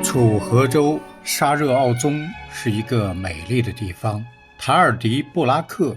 楚河州沙热奥宗是一个美丽的地方，塔尔迪布拉克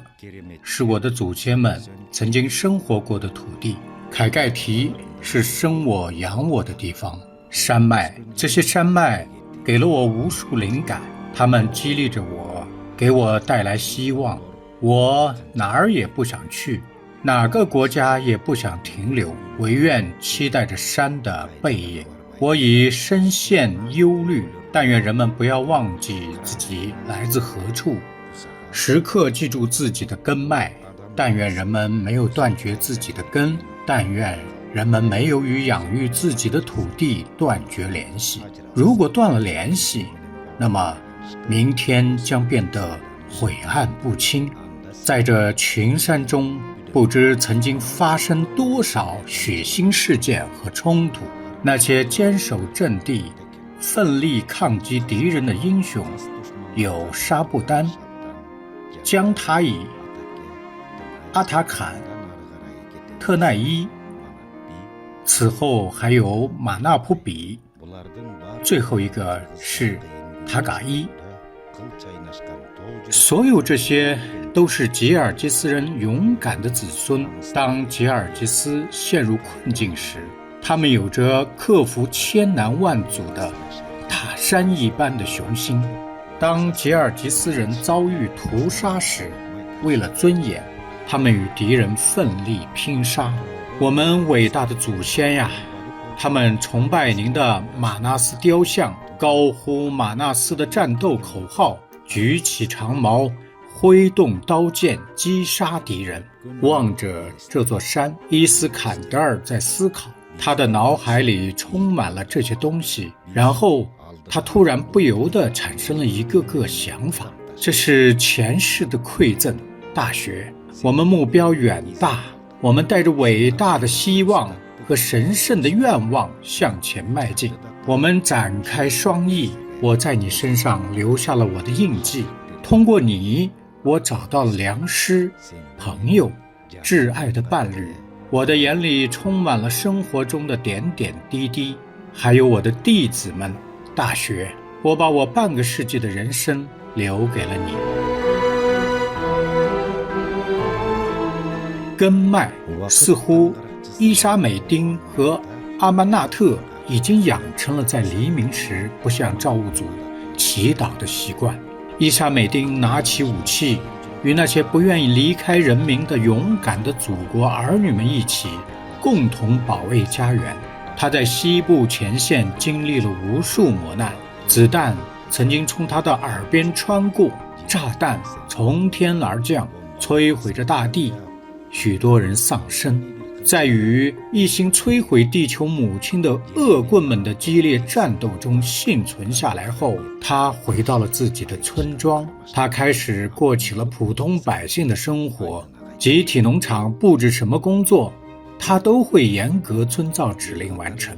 是我的祖先们曾经生活过的土地，凯盖提是生我养我的地方。山脉，这些山脉给了我无数灵感，它们激励着我，给我带来希望。我哪儿也不想去，哪个国家也不想停留，唯愿期待着山的背影。我已深陷忧虑，但愿人们不要忘记自己来自何处，时刻记住自己的根脉。但愿人们没有断绝自己的根，但愿人们没有与养育自己的土地断绝联系。如果断了联系，那么明天将变得晦暗不清。在这群山中，不知曾经发生多少血腥事件和冲突。那些坚守阵地、奋力抗击敌人的英雄，有沙布丹、江塔乙、阿塔坎、特奈伊，此后还有马纳普比，最后一个是塔嘎伊。所有这些都是吉尔吉斯人勇敢的子孙。当吉尔吉斯陷入困境时，他们有着克服千难万阻的塔山一般的雄心。当吉尔吉斯人遭遇屠杀时，为了尊严，他们与敌人奋力拼杀。我们伟大的祖先呀，他们崇拜您的马纳斯雕像，高呼马纳斯的战斗口号，举起长矛，挥动刀剑，击杀敌人。望着这座山，伊斯坎德尔在思考，他的脑海里充满了这些东西，然后他突然不由地产生了一个个想法。这是前世的馈赠。大学，我们目标远大，我们带着伟大的希望和神圣的愿望向前迈进。我们展开双翼，我在你身上留下了我的印记，通过你，我找到了良师、朋友、挚爱的伴侣。我的眼里充满了生活中的点点滴滴，还有我的弟子们。大学，我把我半个世纪的人生留给了你。根脉，似乎伊莎美丁和阿曼纳特已经养成了在黎明时不向造物主祈祷的习惯。伊莎美丁拿起武器，与那些不愿意离开人民的勇敢的祖国儿女们一起，共同保卫家园。他在西部前线经历了无数磨难，子弹曾经从他的耳边穿过，炸弹从天而降，摧毁着大地，许多人丧生。在与一心摧毁地球母亲的恶棍们的激烈战斗中幸存下来后，他回到了自己的村庄。他开始过起了普通百姓的生活。集体农场布置什么工作，他都会严格遵照指令完成。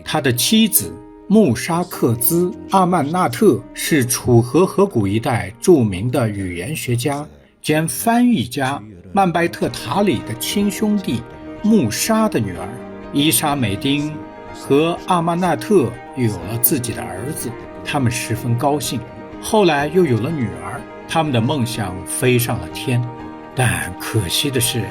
他的妻子穆沙克兹·阿曼纳特是楚河河谷一带著名的语言学家兼翻译家曼拜特塔里的亲兄弟穆沙的女儿。伊莎美丁和阿曼纳特又有了自己的儿子，他们十分高兴。后来又有了女儿，他们的梦想飞上了天。但可惜的是，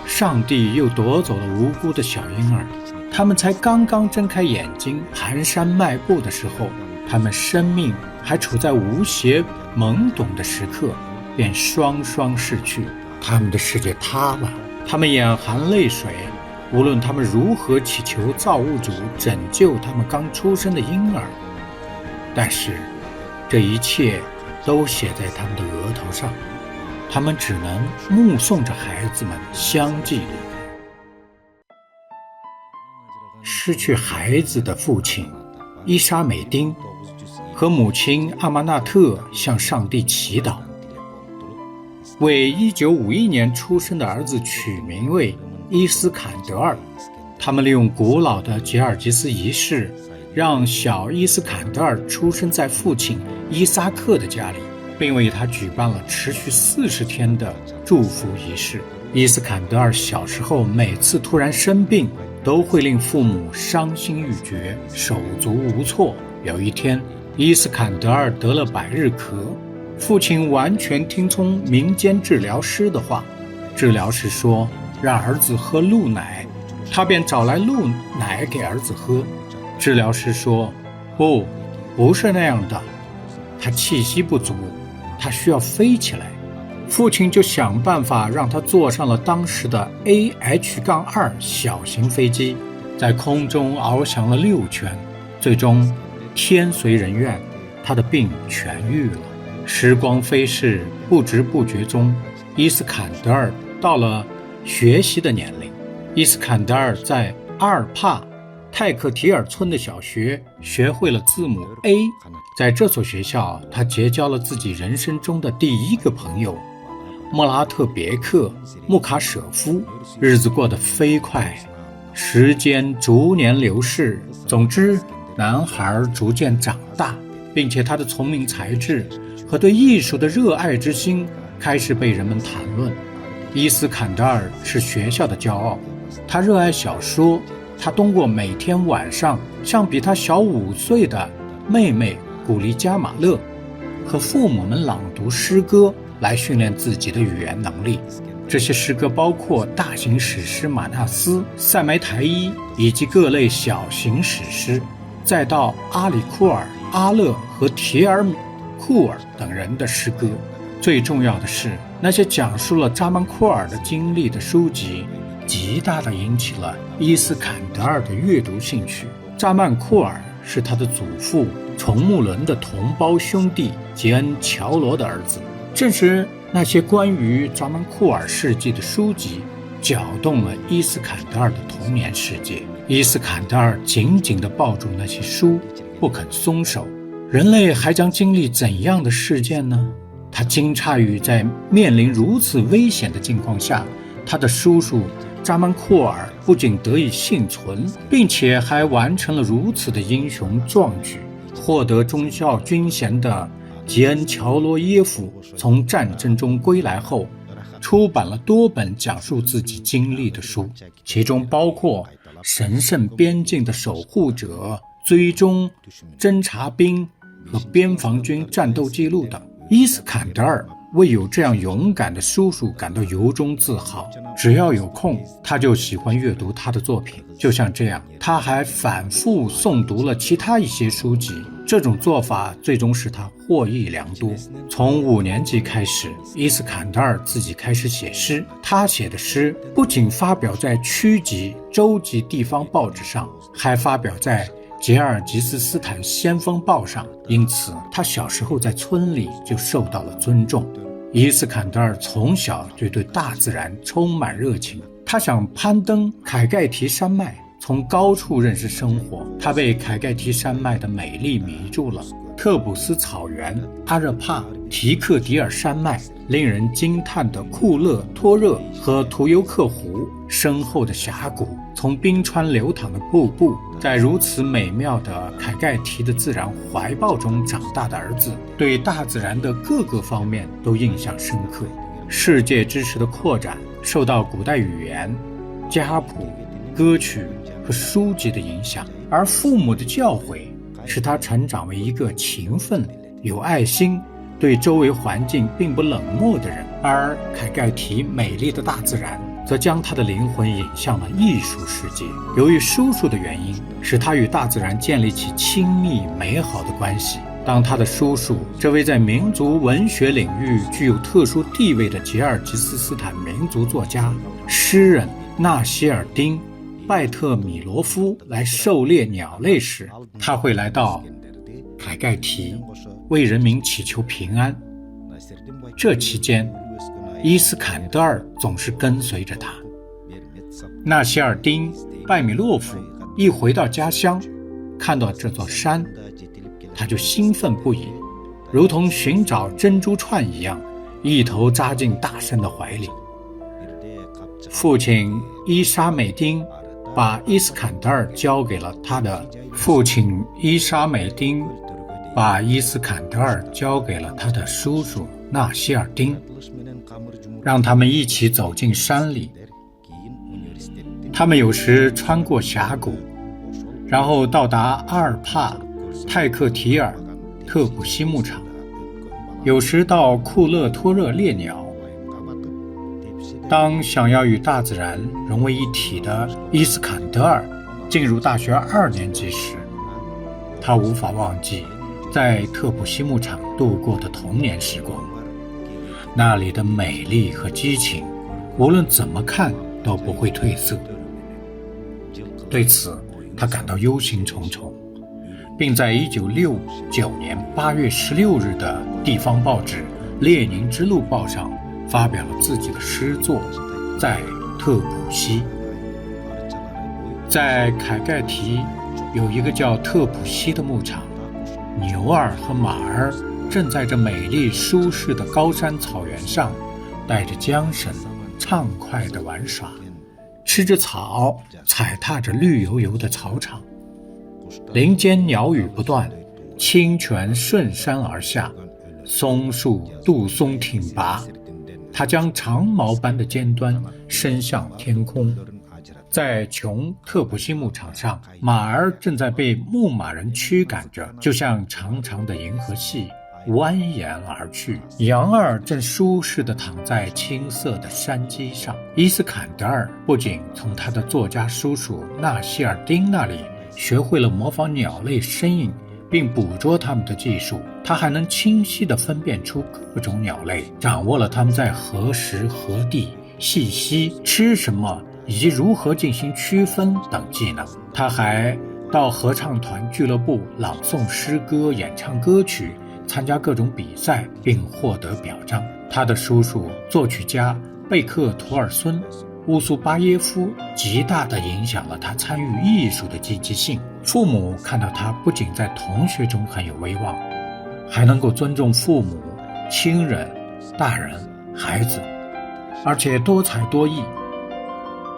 上帝又夺走了无辜的小婴儿。他们才刚刚睁开眼睛蹒跚迈步的时候，他们生命还处在无邪懵懂的时刻，便双双逝去。他们的世界塌了，他们眼含泪水。无论他们如何祈求造物主拯救他们刚出生的婴儿，但是这一切都写在他们的额头上，他们只能目送着孩子们相继离开。失去孩子的父亲伊莎美丁和母亲阿玛纳特向上帝祈祷，为1951年出生的儿子取名为伊斯坎德尔。他们利用古老的吉尔吉斯仪式，让小伊斯坎德尔出生在父亲伊萨克的家里，并为他举办了持续40天的祝福仪式。伊斯坎德尔小时候每次突然生病，都会令父母伤心欲绝，手足无措。有一天，伊斯坎德尔得了百日咳，父亲完全听从民间治疗师的话。治疗师说让儿子喝鹿奶，他便找来鹿奶给儿子喝。治疗师说不是那样的，他气息不足，他需要飞起来。父亲就想办法让他坐上了当时的 AH-2 小型飞机，在空中翱翔了6圈，最终天随人愿，他的病痊愈了。时光飞逝，不知不觉中，伊斯坎德尔到了学习的年龄。伊斯坎德尔在阿尔帕泰克提尔村的小学学会了字母 A， 在这所学校，他结交了自己人生中的第一个朋友莫拉特别克穆卡舍夫。日子过得飞快，时间逐年流逝。总之，男孩逐渐长大，并且他的聪明才智和对艺术的热爱之心开始被人们谈论。伊斯坎德尔是学校的骄傲，他热爱小说，他通过每天晚上向比他小5岁的妹妹古丽加马勒和父母们朗读诗歌来训练自己的语言能力。这些诗歌包括大型史诗马纳斯、塞埋台伊以及各类小型史诗，再到阿里库尔、阿勒和提尔库尔等人的诗歌。最重要的是，那些讲述了扎曼库尔的经历的书籍极大地引起了伊斯坎德尔的阅读兴趣。扎曼库尔是他的祖父崇穆伦的同胞兄弟杰恩乔罗的儿子。正是那些关于扎曼库尔事迹的书籍搅动了伊斯坎德尔的童年世界。伊斯坎德尔紧紧地抱住那些书，不肯松手。人类还将经历怎样的事件呢？他惊诧于在面临如此危险的境况下，他的叔叔扎曼库尔不仅得以幸存，并且还完成了如此的英雄壮举。获得中校军衔的杰恩乔罗耶夫从战争中归来后，出版了多本讲述自己经历的书，其中包括《神圣边境的守护者》、追踪侦察兵和边防军战斗记录等。伊斯坎德尔为有这样勇敢的叔叔感到由衷自豪，只要有空，他就喜欢阅读他的作品。就像这样，他还反复诵读了其他一些书籍。这种做法最终使他获益良多。从5年级开始，伊斯坎德尔自己开始写诗。他写的诗不仅发表在区级、州级地方报纸上，还发表在吉尔吉斯斯坦先锋报上，因此他小时候在村里就受到了尊重。伊斯坎德尔从小就对大自然充满热情，他想攀登凯盖提山脉，从高处认识生活。他被凯盖提山脉的美丽迷住了，特普斯草原、阿热帕、提克迪尔山脉、令人惊叹的库勒托热和图尤克湖、深厚的峡谷、从冰川流淌的瀑布。在如此美妙的凯盖提的自然怀抱中长大的儿子，对大自然的各个方面都印象深刻。世界知识的扩展受到古代语言、家谱、歌曲和书籍的影响，而父母的教诲使他成长为一个勤奋、有爱心、对周围环境并不冷漠的人。而凯盖提美丽的大自然则将他的灵魂引向了艺术世界。由于叔叔的原因，使他与大自然建立起亲密美好的关系。当他的叔叔，这位在民族文学领域具有特殊地位的吉尔吉斯斯坦民族作家、诗人纳希尔丁·拜特米罗夫来狩猎鸟类时，他会来到凯盖提为人民祈求平安。这期间，伊斯坎德尔总是跟随着他。纳希尔丁·拜米洛夫一回到家乡，看到这座山，他就兴奋不已，如同寻找珍珠串一样，一头扎进大山的怀里。父亲伊沙美丁把伊斯坎德尔交给了他的叔叔纳希尔丁，让他们一起走进山里。他们有时穿过峡谷，然后到达阿尔帕泰克提尔特普西牧场，有时到库勒托热猎鸟。当想要与大自然融为一体的伊斯坎德尔进入大学2年级时，他无法忘记在特普西牧场度过的童年时光。那里的美丽和激情，无论怎么看都不会褪色。对此，他感到忧心忡忡，并在1969年8月16日的地方报纸《列宁之路报》上发表了自己的诗作《在特普西》。在凯盖提有一个叫特普西的牧场，牛儿和马儿正在这美丽舒适的高山草原上，带着缰绳畅快地玩耍，吃着草，踩踏着绿油油的草场。林间鸟语不断，清泉顺山而下，松树杜松挺拔，它将长矛般的尖端伸向天空。在琼特普西牧场上，马儿正在被牧马人驱赶着，就像长长的银河系蜿蜒而去。羊儿正舒适地躺在青色的山脊上。伊斯坎德尔不仅从他的作家叔叔纳希尔丁那里学会了模仿鸟类声音并捕捉它们的技术，他还能清晰地分辨出各种鸟类，掌握了它们在何时何地栖息、吃什么以及如何进行区分等技能。他还到合唱团俱乐部朗诵诗歌、演唱歌曲，参加各种比赛并获得表彰。他的叔叔作曲家贝克图尔孙乌苏巴耶夫极大地影响了他参与艺术的积极性。父母看到他不仅在同学中很有威望，还能够尊重父母、亲人、大人、孩子，而且多才多艺。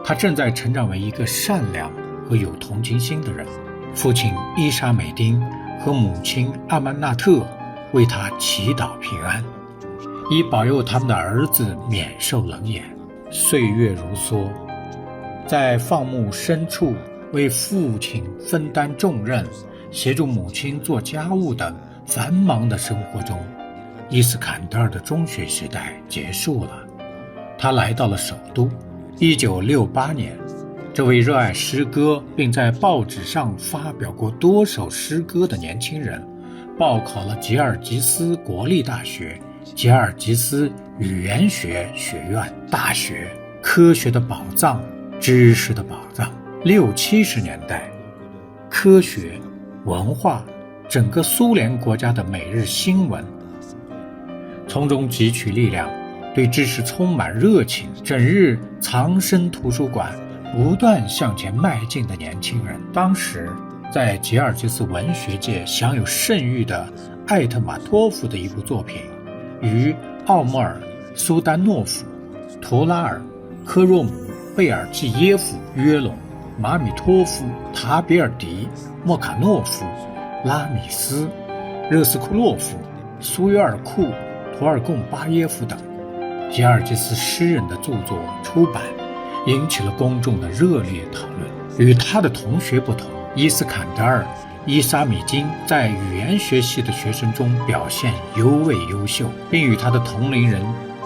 他正在成长为一个善良和有同情心的人。父亲伊莎美丁和母亲阿曼纳特为他祈祷平安，以保佑他们的儿子免受冷眼。岁月如梭，在放牧深处为父亲分担重任、协助母亲做家务等繁忙的生活中，伊斯坎德尔的中学时代结束了。他来到了首都。1968年，这位热爱诗歌并在报纸上发表过多首诗歌的年轻人，报考了吉尔吉斯国立大学、吉尔吉斯语言学学院大学。科学的宝藏，知识的宝藏。60、70年代，科学、文化，整个苏联国家的每日新闻，从中汲取力量，对知识充满热情，整日藏身图书馆，不断向前迈进的年轻人。当时在吉尔吉斯文学界享有盛誉的艾特马托夫的一部作品，与奥莫尔、苏丹诺夫、图拉尔、科若姆、贝尔季耶夫、约龙、马米托夫、塔比尔迪、莫卡诺夫、拉米斯、热斯库洛夫、苏约尔库、图尔贡巴耶夫等吉尔吉斯诗人的著作出版，引起了公众的热烈讨论。与他的同学不同，伊斯坎德尔·伊沙米金在语言学系的学生中表现尤为优秀，并与他的同龄人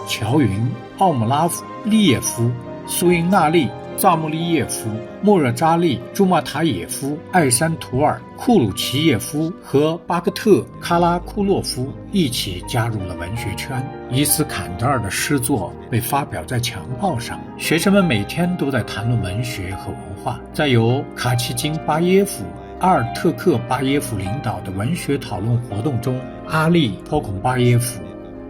乔云、奥姆拉夫、利耶夫、苏因纳利、扎穆利耶夫、莫热扎利、朱马塔耶夫、艾山图尔、库鲁齐耶夫和巴克特卡拉库洛夫一起加入了文学圈。伊斯坎德尔的诗作被发表在墙报上，学生们每天都在谈论文学和文化。在由卡奇金巴耶夫、阿尔特克巴耶夫领导的文学讨论活动中，阿利托孔巴耶夫、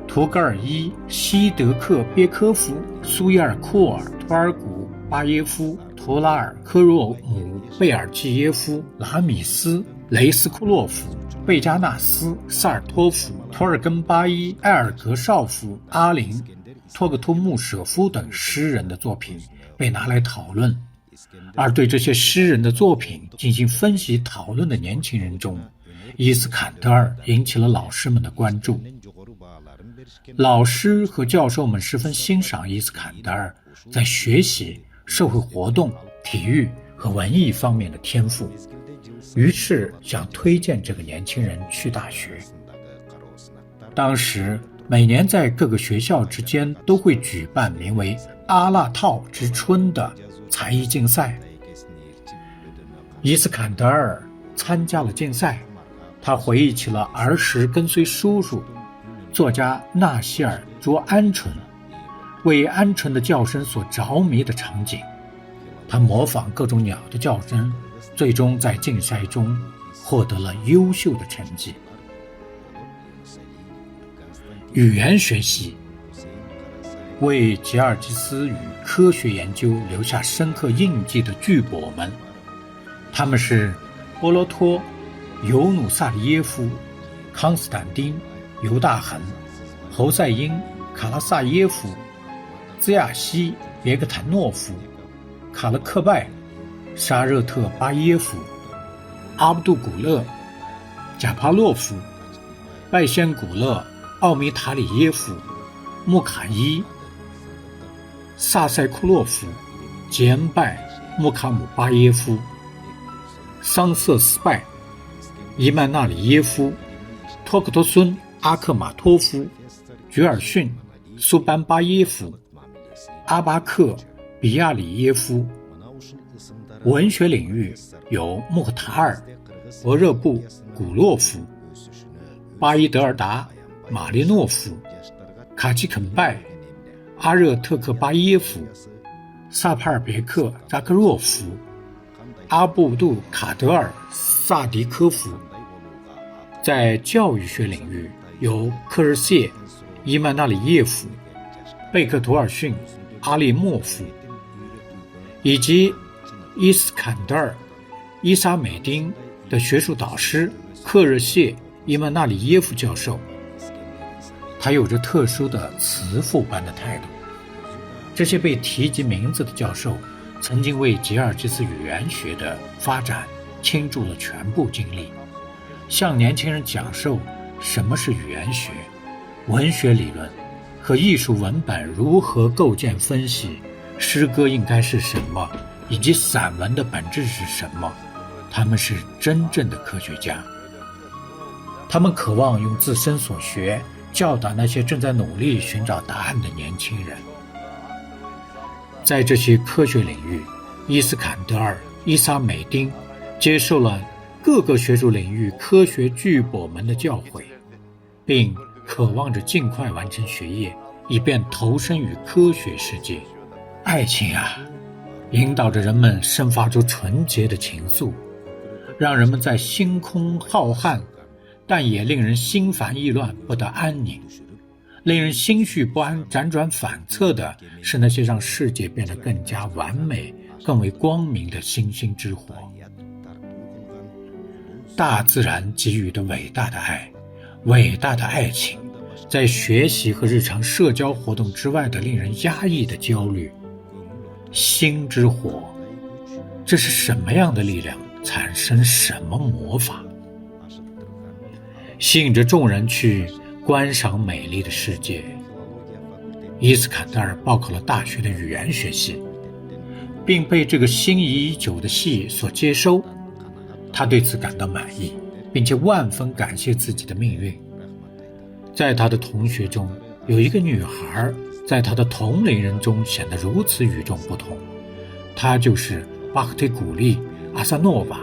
图格尔伊、西德克别科夫、苏耶尔库尔、图尔古巴耶夫、图拉尔、科若姆、贝尔季耶夫、拉米斯、雷斯库洛夫、贝加纳斯、萨尔托夫、图尔根巴伊、埃尔格绍夫、阿林、托克图穆舍夫等诗人的作品被拿来讨论。而对这些诗人的作品进行分析讨论的年轻人中，伊斯坎德尔引起了老师们的关注。老师和教授们十分欣赏伊斯坎德尔在学习、社会活动、体育和文艺方面的天赋，于是想推荐这个年轻人去大学。当时每年在各个学校之间都会举办名为阿纳套之春的才艺竞赛。伊斯坎德尔参加了竞赛，他回忆起了儿时跟随叔叔作家纳西尔·捉鹌鹑，为鹌鹑的叫声所着迷的场景。他模仿各种鸟的叫声，最终在竞赛中获得了优秀的成绩。语言学习为吉尔吉斯语科学研究留下深刻印记的巨擘们，他们是波罗托、尤努萨里耶夫、康斯坦丁、犹大恒、侯赛因、卡拉萨耶夫、兹亚西、别克坦诺夫、卡勒克拜、沙热特巴耶夫、阿布杜古勒、贾帕洛夫、拜先古勒、奥米塔里耶夫、穆卡伊、萨塞库洛夫、杰恩拜、穆卡姆巴耶夫、桑瑟斯拜、伊曼纳里耶夫、托克托孙、阿克马托夫、觉尔逊、苏班巴耶夫、阿巴克、比亚里耶夫。文学领域有穆克塔尔、俄热布、古洛夫、巴伊德尔达、马列诺夫、卡基肯拜、阿热特克巴耶夫、萨帕尔别克扎克若夫、阿布杜卡德尔萨迪科夫。在教育学领域有科日谢、伊曼纳里耶夫、贝克图尔逊、阿利莫夫，以及伊斯坎德尔、伊沙美丁的学术导师克日谢·伊曼纳里耶夫教授。他有着特殊的慈父般的态度。这些被提及名字的教授曾经为吉尔吉斯语言学的发展倾注了全部精力，向年轻人讲授什么是语言学、文学理论和艺术文本如何构建分析，诗歌应该是什么，以及散文的本质是什么。他们是真正的科学家，他们渴望用自身所学教导那些正在努力寻找答案的年轻人。在这些科学领域，伊斯坎德尔、伊萨美丁接受了各个学术领域科学巨擘们的教诲，并渴望着尽快完成学业，以便投身于科学世界。爱情啊，引导着人们生发出纯洁的情愫，让人们在星空浩瀚但也令人心烦意乱不得安宁。令人心绪不安辗转反侧的是那些让世界变得更加完美更为光明的星星之火。大自然给予的伟大的爱，伟大的爱情，在学习和日常社交活动之外的令人压抑的焦虑。星之火，这是什么样的力量产生什么魔法，吸引着众人去观赏美丽的世界。伊斯坎德尔报考了大学的语言学系，并被这个心仪已久的系所接收。他对此感到满意，并且万分感谢自己的命运。在他的同学中，有一个女孩在他的同龄人中显得如此与众不同，她就是巴克提古丽·阿萨诺娃。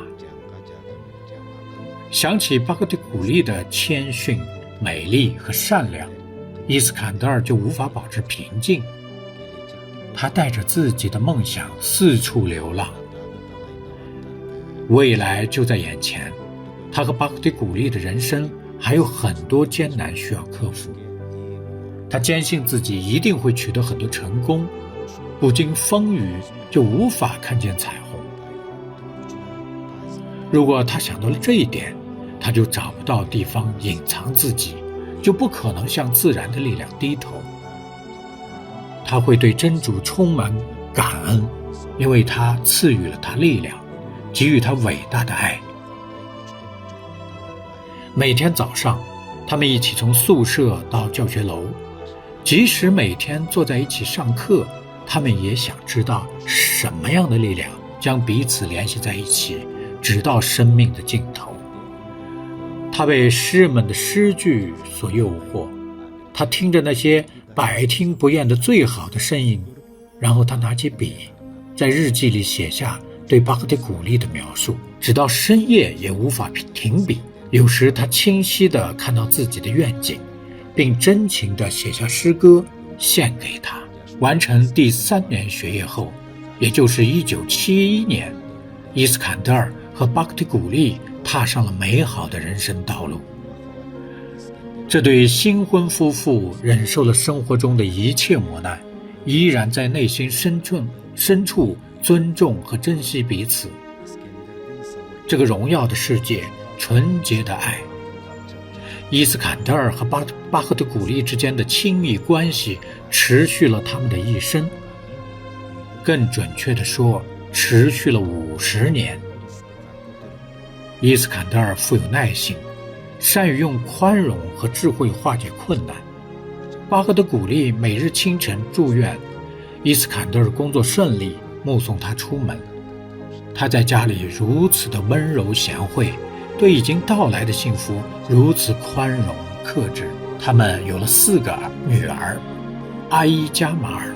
想起巴克提古丽的谦逊、美丽和善良，伊斯坎德尔就无法保持平静。他带着自己的梦想四处流浪，未来就在眼前，他和巴克提古丽的人生还有很多艰难需要克服。他坚信自己一定会取得很多成功，不经风雨就无法看见彩虹。如果他想到了这一点，他就找不到地方隐藏自己，就不可能向自然的力量低头。他会对真主充满感恩，因为他赐予了他力量，给予他伟大的爱。每天早上，他们一起从宿舍到教学楼，即使每天坐在一起上课，他们也想知道什么样的力量将彼此联系在一起，直到生命的尽头。他被诗人们的诗句所诱惑，他听着那些百听不厌的最好的声音，然后他拿起笔，在日记里写下对巴克特古丽的描述，直到深夜也无法停笔。有时他清晰地看到自己的愿景，并真情地写下诗歌献给他。完成第3年学业后，也就是1971年，伊斯坎德尔和巴克特古丽踏上了美好的人生道路。这对新婚夫妇忍受了生活中的一切磨难，依然在内心深处尊重和珍惜彼此。这个荣耀的世界，纯洁的爱。伊斯坎德尔和巴克特古丽之间的亲密关系持续了他们的一生，更准确地说，持续了50年。伊斯坎德尔富有耐性，善于用宽容和智慧化解困难。巴克特古丽每日清晨祝愿伊斯坎德尔工作顺利，目送他出门。他在家里如此的温柔贤惠，对已经到来的幸福如此宽容克制。他们有了4个女儿：阿伊加马尔、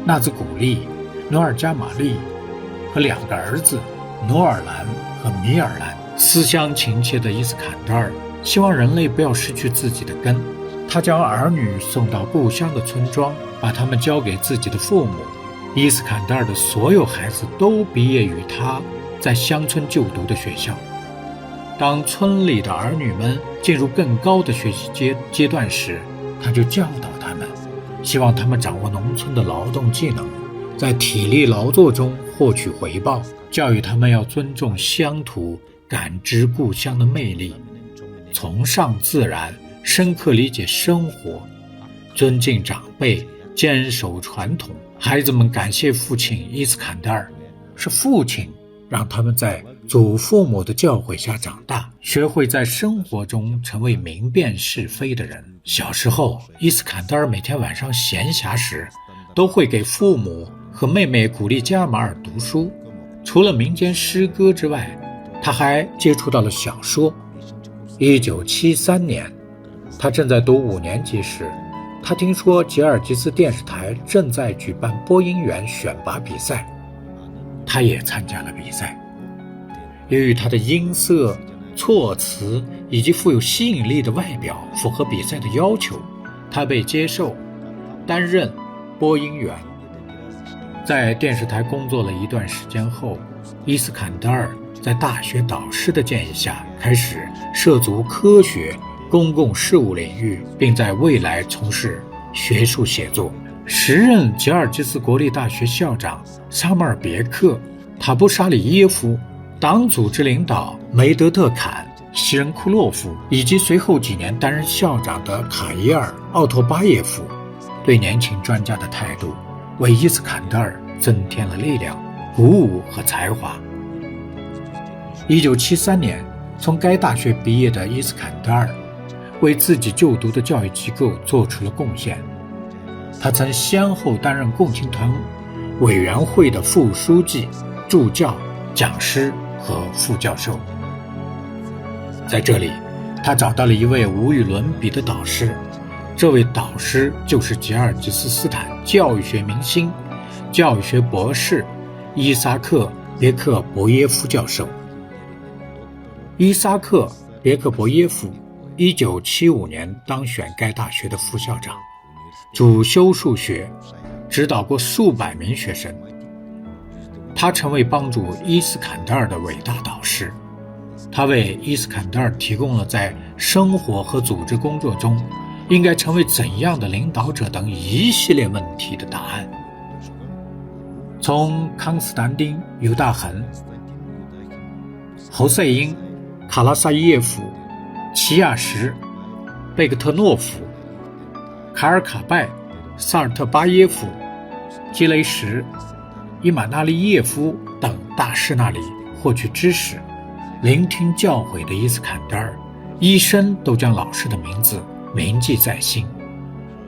纳兹古丽、努尔加玛丽和2个儿子努尔兰和米尔兰。思乡情切的伊斯坎德尔希望人类不要失去自己的根，他将儿女送到故乡的村庄，把他们交给自己的父母。伊斯坎德尔的所有孩子都毕业于他在乡村就读的学校。当村里的儿女们进入更高的学习阶段时，他就教导他们，希望他们掌握农村的劳动技能，在体力劳作中获取回报，教育他们要尊重乡土，感知故乡的魅力，崇尚自然，深刻理解生活，尊敬长辈，坚守传统。孩子们感谢父亲伊斯坎德尔，是父亲让他们在祖父母的教诲下长大，学会在生活中成为明辨是非的人。小时候，伊斯坎德尔每天晚上闲暇时都会给父母和妹妹古丽加马尔读书。除了民间诗歌之外，他还接触到了小说。1973年，他正在读5年级时，他听说吉尔吉斯电视台正在举办播音员选拔比赛，他也参加了比赛。由于他的音色、措辞以及富有吸引力的外表符合比赛的要求，他被接受担任播音员。在电视台工作了一段时间后，伊斯坎德尔在大学导师的建议下开始涉足科学、公共事务领域，并在未来从事学术写作。时任吉尔吉斯国立大学校长沙马尔别克、塔布沙里耶夫、党组织领导梅德特坎、希仁库洛夫以及随后几年担任校长的卡伊尔·奥托巴耶夫，对年轻专家的态度为伊斯坎德尔增添了力量、鼓舞和才华。1973年，从该大学毕业的伊斯坎德尔为自己就读的教育机构做出了贡献。他曾先后担任共青团委员会的副书记、助教、讲师和副教授。在这里，他找到了一位无与伦比的导师，这位导师就是吉尔吉斯斯坦教育学明星、教育学博士伊萨克·别克博耶夫教授。伊萨克·别克博耶夫1975年当选该大学的副校长，主修数学，指导过数百名学生。他成为帮助伊斯坎德尔的伟大导师，他为伊斯坎德尔提供了在生活和组织工作中应该成为怎样的领导者等一系列问题的答案。从康斯坦丁·犹大恒、侯赛因、卡拉萨耶夫、齐亚什、贝克特诺夫、卡尔卡拜、萨尔特巴耶夫、基雷什、伊马纳利耶夫等大师那里获取知识，聆听教诲的伊斯坎德尔一生都将老师的名字铭记在心。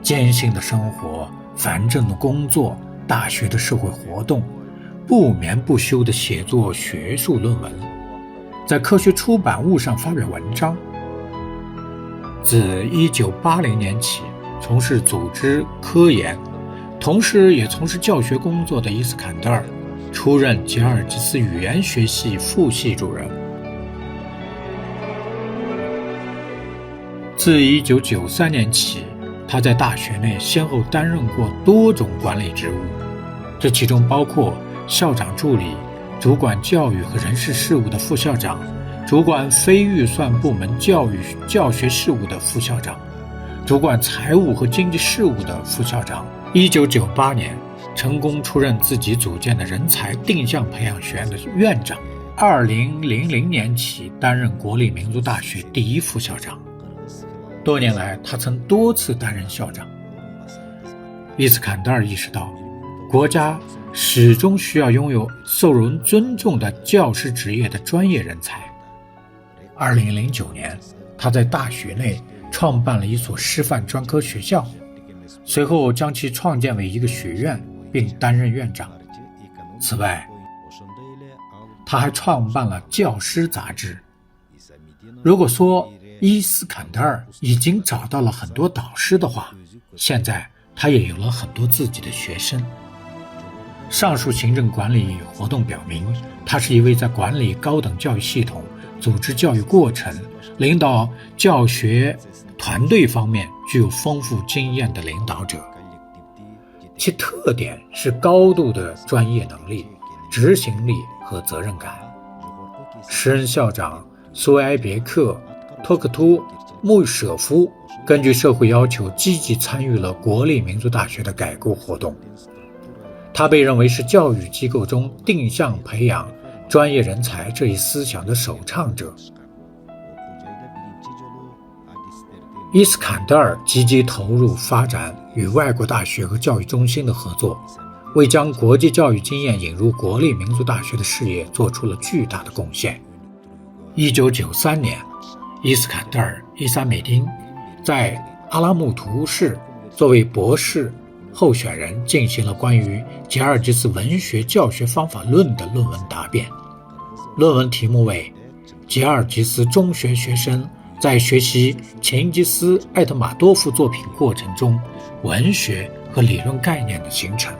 艰辛的生活、繁重的工作、大学的社会活动、不眠不休地写作学术论文，在科学出版物上发表文章。自1980年起从事组织科研，同时也从事教学工作的伊斯坎德尔出任吉尔吉斯语言学系副系主任。自1993年起，他在大学内先后担任过多种管理职务，这其中包括校长助理、主管教育和人事事务的副校长、主管非预算部门教学事务的副校长、主管财务和经济事务的副校长。1998年成功出任自己组建的人才定向培养学院的院长。2000年起担任国立民族大学第一副校长。多年来，他曾多次担任校长。伊斯坎德尔意识到，国家始终需要拥有受人尊重的教师职业的专业人才。2009年，他在大学内创办了一所师范专科学校，随后将其创建为一个学院，并担任院长。此外，他还创办了教师杂志。如果说伊斯坎德尔已经找到了很多导师的话，现在他也有了很多自己的学生。上述行政管理活动表明，他是一位在管理高等教育系统、组织教育过程、领导教学团队方面具有丰富经验的领导者。其特点是高度的专业能力、执行力和责任感。时任校长苏埃别克托克图穆舍夫根据社会要求积极参与了国立民族大学的改革活动。他被认为是教育机构中定向培养专业人才这一思想的首倡者。伊斯坎德尔积极投入发展与外国大学和教育中心的合作，为将国际教育经验引入国立民族大学的事业做出了巨大的贡献。1993年，伊斯坎德尔·伊萨美丁在阿拉木图市作为博士候选人进行了关于吉尔吉斯文学教学方法论的论文答辩。论文题目为吉尔吉斯中学学生在学习琴吉斯·艾特马多夫作品过程中文学和理论概念的形成。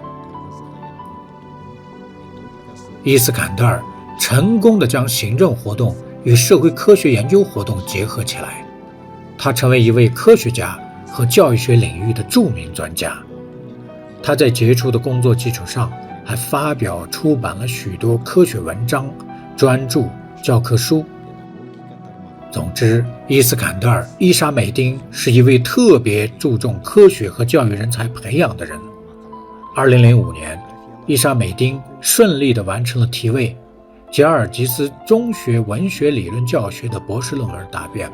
伊斯坎德尔成功地将行政活动与社会科学研究活动结合起来，他成为一位科学家和教育学领域的著名专家。他在杰出的工作基础上，还发表出版了许多科学文章、专著、教科书。总之，伊斯坎德尔·伊沙美丁是一位特别注重科学和教育人才培养的人。2005年，伊沙美丁顺利地完成了题为吉尔吉斯中学文学理论教学的博士论文答辩。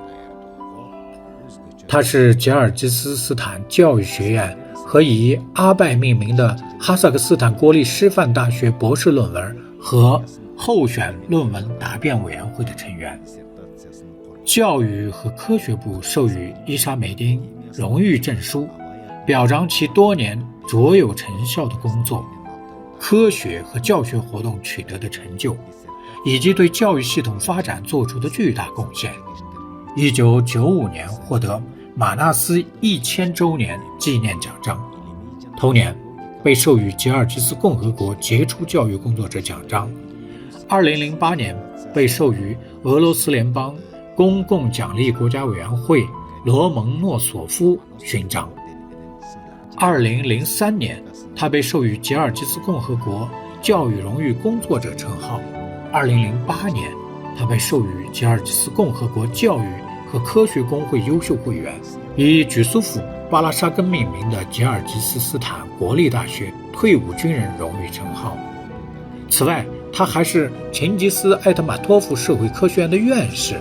他是吉尔吉斯坦教育学院和以阿拜命名的哈萨克斯坦国立师范大学博士论文和候选论文答辩委员会的成员。教育和科学部授予伊沙美丁荣誉证书，表彰其多年卓有成效的工作、科学和教学活动取得的成就，以及对教育系统发展做出的巨大贡献。1995年获得马纳斯1000周年纪念奖章，同年被授予吉尔吉斯共和国杰出教育工作者奖章。2008年被授予俄罗斯联邦公共奖励国家委员会罗蒙诺索夫勋章。2003年，他被授予吉尔吉斯共和国教育荣誉工作者称号。2008年，他被授予吉尔吉斯共和国教育和科学工会优秀会员，以举苏甫·巴拉沙根命名的吉尔吉斯坦国立大学退伍军人荣誉称号。此外，他还是琴吉斯·艾特马托夫社会科学院的院士。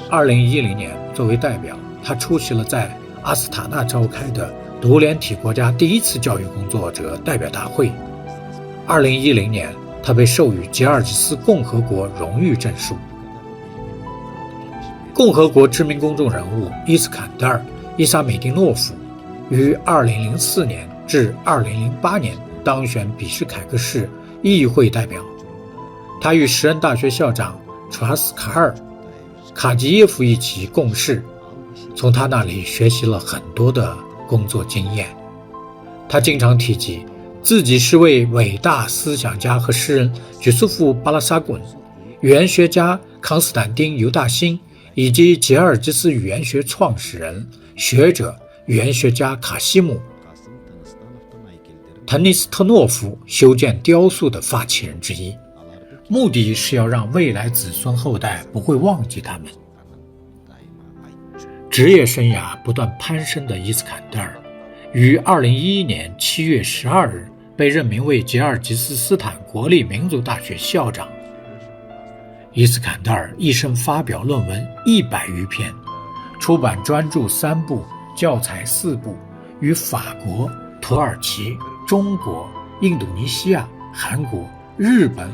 2010年，作为代表，他出席了在阿斯塔纳召开的独联体国家第一次教育工作者代表大会。2010年，他被授予吉尔吉斯共和国荣誉证书。共和国知名公众人物伊斯坎德尔·伊萨美丁诺夫于2004年至2008年当选比什凯克市议会代表。他与时任大学校长楚哈斯卡尔·卡吉耶夫一起共事，从他那里学习了很多的工作经验。他经常提及自己是位伟大思想家和诗人举苏夫·巴拉沙滚、语言学家康斯坦丁·犹大辛以及吉尔吉斯语言学创始人、学者、语言学家卡西姆·滕尼斯特诺夫修建雕塑的发起人之一，目的是要让未来子孙后代不会忘记他们。职业生涯不断攀升的伊斯坎德尔于2011年7月12日被任命为吉尔吉斯斯坦国立民族大学校长。伊斯坎德尔一生发表论文100余篇，出版专著3部，教材4部，与法国、土耳其、中国、印度尼西亚、韩国、日本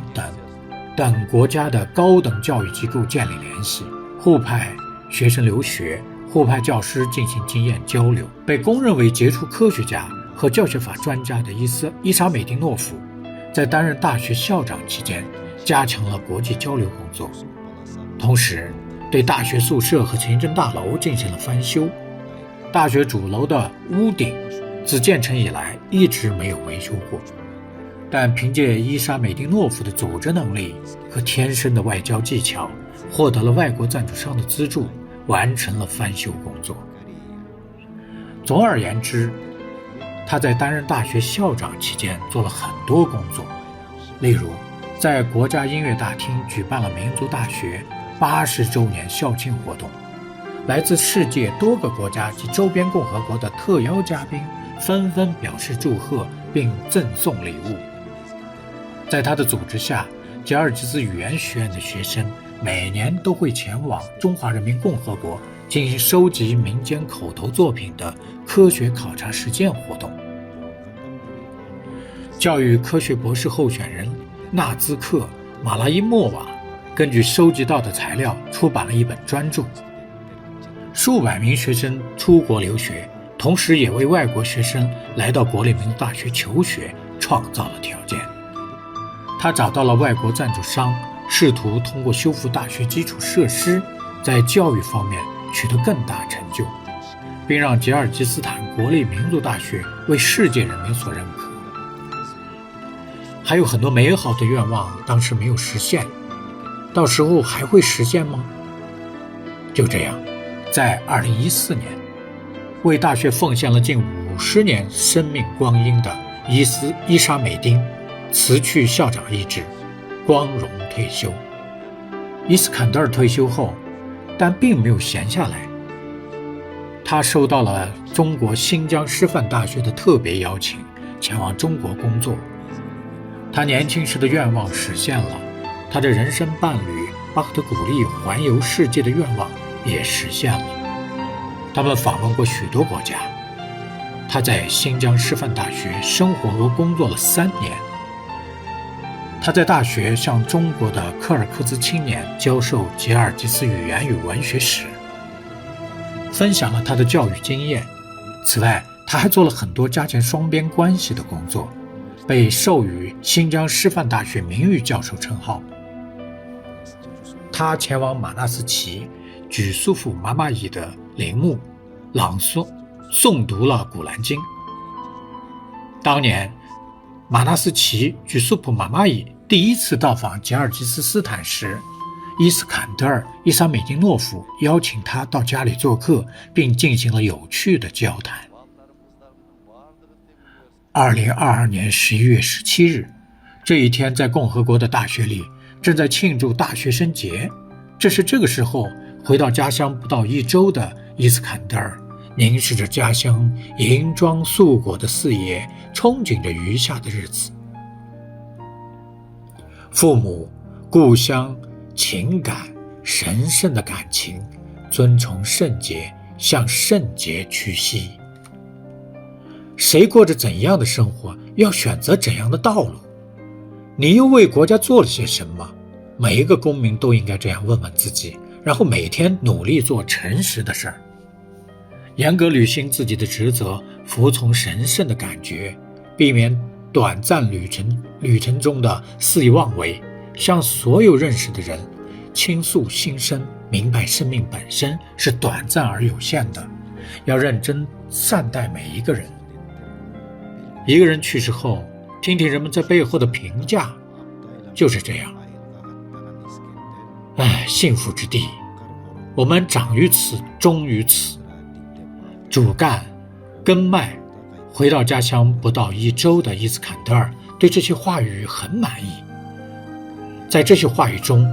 等国家的高等教育机构建立联系，互派学生留学，互派教师进行经验交流。被公认为杰出科学家和教学法专家的伊莎美丁诺夫，在担任大学校长期间加强了国际交流工作，同时对大学宿舍和行政大楼进行了翻修。大学主楼的屋顶自建成以来一直没有维修过，但凭借伊莎美丁诺夫的组织能力和天生的外交技巧，获得了外国赞助商的资助，完成了翻修工作。总而言之，他在担任大学校长期间做了很多工作，例如在国家音乐大厅举办了民族大学80周年校庆活动，来自世界多个国家及周边共和国的特邀嘉宾纷纷表示祝贺并赠送礼物。在他的组织下，吉尔吉斯语言学院的学生每年都会前往中华人民共和国进行收集民间口头作品的科学考察实践活动。教育科学博士候选人纳兹克·马拉伊莫瓦根据收集到的材料出版了一本专著。数百名学生出国留学，同时也为外国学生来到国立民族大学求学创造了条件。他找到了外国赞助商，试图通过修复大学基础设施，在教育方面取得更大成就，并让吉尔吉斯坦国立民族大学为世界人民所认可。还有很多美好的愿望当时没有实现，到时候还会实现吗？就这样，在2014年，为大学奉献了近50年生命光阴的伊莎美丁辞去校长一职，光荣退休。伊斯坎德尔退休后，但并没有闲下来，他收到了中国新疆师范大学的特别邀请，前往中国工作。他年轻时的愿望实现了，他的人生伴侣巴克特鼓励环游世界的愿望也实现了。他们访问过许多国家。他在新疆师范大学生活和工作了3年。他在大学向中国的柯尔克孜青年教授吉尔吉斯语言与文学史，分享了他的教育经验。此外，他还做了很多加强双边关系的工作，被授予新疆师范大学名誉教授称号。他前往马纳斯齐举苏夫妈妈伊的陵墓，诵读了古兰经。当年马纳斯齐举苏普妈妈伊第一次到访吉尔吉斯斯坦时，伊斯坎德尔·伊莎美丁诺夫邀请他到家里做客，并进行了有趣的交谈。2022年11月17日，这一天在共和国的大学里正在庆祝大学生节。这是这个时候回到家乡不到1周的伊斯坎德尔凝视着家乡银装素裹的四爷，憧憬着余下的日子。父母、故乡、情感、神圣的感情，遵从圣洁，向圣洁屈膝。谁过着怎样的生活，要选择怎样的道路？你又为国家做了些什么？每一个公民都应该这样问问自己，然后每天努力做诚实的事儿，严格履行自己的职责，服从神圣的感觉，避免短暂旅程中的肆意妄为，向所有认识的人倾诉心声，明白生命本身是短暂而有限的，要认真善待每一个人。一个人去世后，听听人们在背后的评价，就是这样。幸福之地，我们长于此，终于此。主干、根脉，回到家乡不到1周的伊斯坎德尔对这些话语很满意。在这些话语中，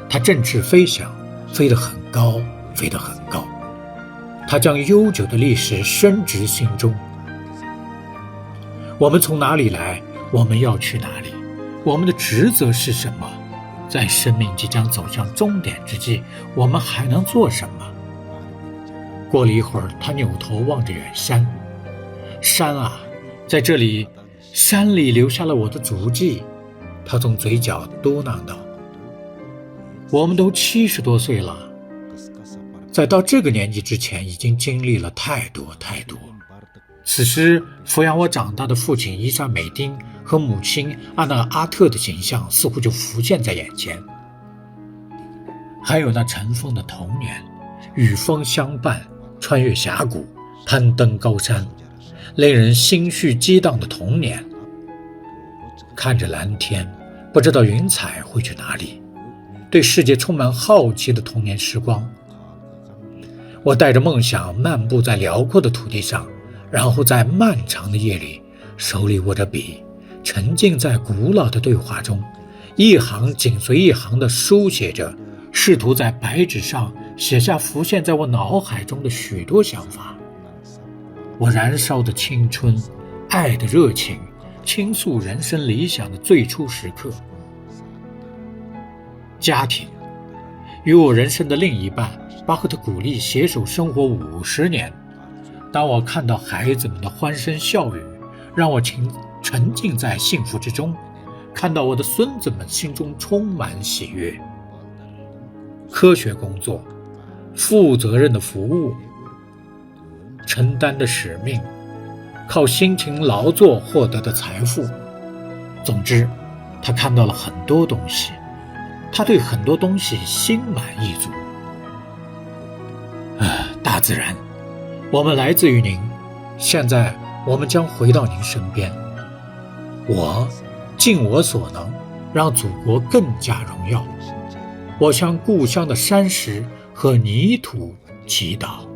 他振翅飞翔，飞得很高，飞得很高。他将悠久的历史深植心中。我们从哪里来？我们要去哪里？我们的职责是什么？在生命即将走向终点之际，我们还能做什么？过了一会儿，他扭头望着远山。山啊，在这里，山里留下了我的足迹。他从嘴角嘟囔道：我们都70多岁了，在到这个年纪之前，已经经历了太多太多。此时抚养我长大的父亲伊莎美丁和母亲阿纳阿特的形象似乎就浮现在眼前，还有那尘封的童年，与风相伴，穿越峡谷，攀登高山，令人心绪激荡的童年。看着蓝天，不知道云彩会去哪里，对世界充满好奇的童年时光。我带着梦想漫步在辽阔的土地上，然后在漫长的夜里，手里握着笔，沉浸在古老的对话中，一行紧随一行地书写着，试图在白纸上写下浮现在我脑海中的许多想法。我燃烧的青春，爱的热情，倾诉人生理想的最初时刻。家庭，与我人生的另一半巴赫特鼓励携手生活50年。当我看到孩子们的欢声笑语，让我沉浸在幸福之中，看到我的孙子们心中充满喜悦。科学工作，负责任的服务，承担的使命，靠辛勤劳作获得的财富。总之，他看到了很多东西，他对很多东西心满意足。大自然，我们来自于您，现在我们将回到您身边。我尽我所能，让祖国更加荣耀。我向故乡的山石和泥土祈祷。